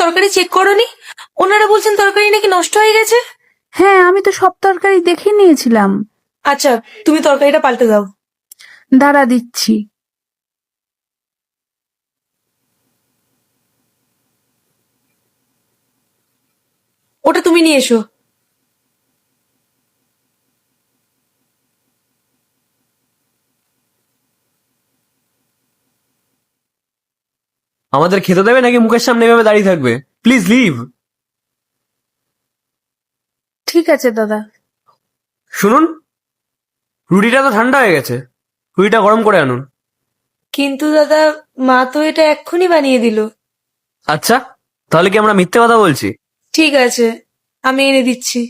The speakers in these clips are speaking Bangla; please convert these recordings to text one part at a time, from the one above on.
তরকারি চেক করোনি? ওনারা বলছেন তরকারি নাকি নষ্ট হয়ে গেছে। হ্যাঁ, আমি তো সব তরকারি দেখে নিয়েছিলাম। আচ্ছা, তুমি তরকারিটা পাল্টে দাও। দাঁড়া, দিচ্ছি। ওটা তুমি নিয়ে এসো। আমাদের খেতে দেবে নাকি মুখের সামনে এভাবে দাঁড়িয়ে থাকবে? Please leave. ঠিক আছে দাদা। শুনুন, রুটিটা তো ঠান্ডা হয়ে গেছে, রুটিটা গরম করে আনুন। কিন্তু দাদা, মা তো এটা এক্ষুনি বানিয়ে দিল। আচ্ছা, তাহলে কি আমরা মিথ্যে কথা বলছি? ঠিক আছে, আমি এনে দিচ্ছি।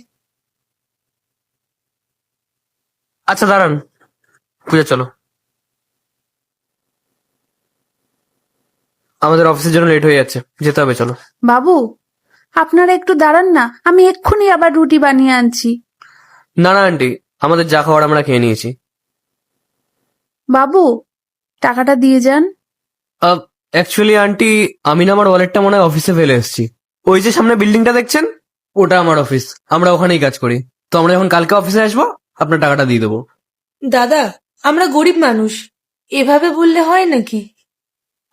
আচ্ছা দাঁড়ান, পূজা চলো, আমাদের অফিসের জন্য লেট হয়ে যাচ্ছে, যেতে হবে, চলো। বাবু, আপনারা একটু দাঁড়ান না, আমি এক্ষুনি আবার রুটি বানিয়ে আনছি। না না আন্টি, আমাদের যা খাওয়ার আমরা খেয়ে নিয়েছি। বাবু, টাকাটা দিয়ে যান। অ্যাকচুয়ালি আন্টি, আমি না আমার ওয়ালেটটা মনে হয় অফিসে ফেলে এসেছি। ওই যে সামনে বিল্ডিংটা দেখছেন, ওটা আমার অফিস, আমরা ওখানেই কাজ করি। তো আমরা যখন কালকে অফিসে আসবো, আপনার টাকাটা দিয়ে দেবো। দাদা, আমরা গরিব মানুষ, এভাবে বললে হয় নাকি?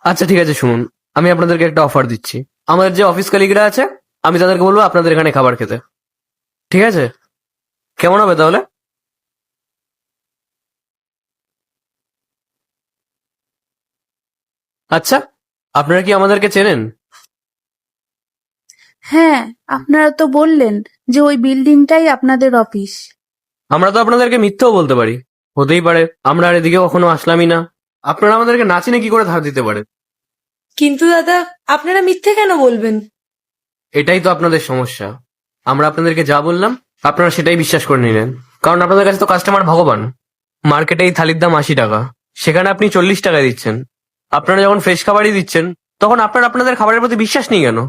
আচ্ছা ঠিক আছে, শুনুন, আমি আপনাদেরকে একটা অফার দিচ্ছি। আমাদের যে অফিস কলিগরা আছে, আমি তাদেরকে বলবো আপনাদের এখানে খাবার খেতে। ঠিক আছে? কেমন হবে তাহলে? আচ্ছা, আপনারা কি আমাদেরকে চেনেন? হ্যাঁ, আপনারা তো বললেন যে ওই বিল্ডিংটাই আপনাদের অফিস। আমরা তো আপনাদেরকে মিথ্যেও বলতে পারি, হতেই পারে আমরা আর এদিকে কখনো আসলামই না। আপনারা আমাদেরকে না চিনে কি করে ধার দিতে পারেন? কিন্তু দাদা, আপনারা মিথ্যে কেন বলবেন? এটাই তো আপনাদের সমস্যা। আমরা আপনাদেরকে যা বললাম, আপনারা সেটাই বিশ্বাস করে নিলেন। কারণ আপনাদের কাছে তো কাস্টমার ভগবান। মার্কেটে এই থালির দাম 80 টাকা, সেখানে আপনি 40 টাকা দিচ্ছেন। আপনারা যখন ফ্রেশ খাবারই দিচ্ছেন, তখন আপনারা আপনাদের খাবারের প্রতি বিশ্বাস নেই কেন?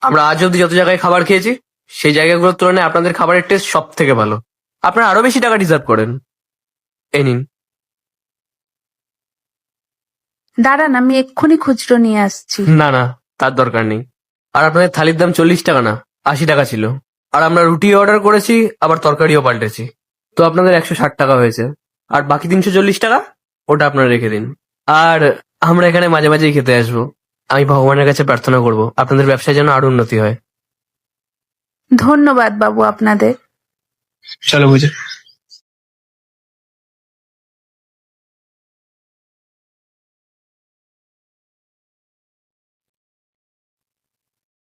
আমরা আজ অব্দি যত জায়গায় খাবার খেয়েছি, সেই জায়গাগুলোর তুলনায় আপনাদের খাবারের টেস্ট সব থেকে ভালো। আপনারা আরো বেশি টাকা ডিজার্ভ করেন। এই নিন। দাঁড়ান, আমি এক্ষুনি খুচরো নিয়ে আসছি। না না, তার দরকার নেই। আর আপনাদের থালির দাম 40 টাকা না, 80 টাকা ছিল। আর আমরা রুটি অর্ডার করেছি, আবার তরকারিও পাল্টেছি। তো আপনাদের 160 টাকা হয়েছে। আর বাকি 340 টাকা, ওটা আপনারা রেখে দিন। আর আমরা এখানে মাঝে মাঝেই খেতে আসবো। আমি ভগবানের কাছে প্রার্থনা করব আপনাদের ব্যবসায় যেন আরো উন্নতি হয়। ধন্যবাদ বাবু আপনাদের। চলো বুঝে।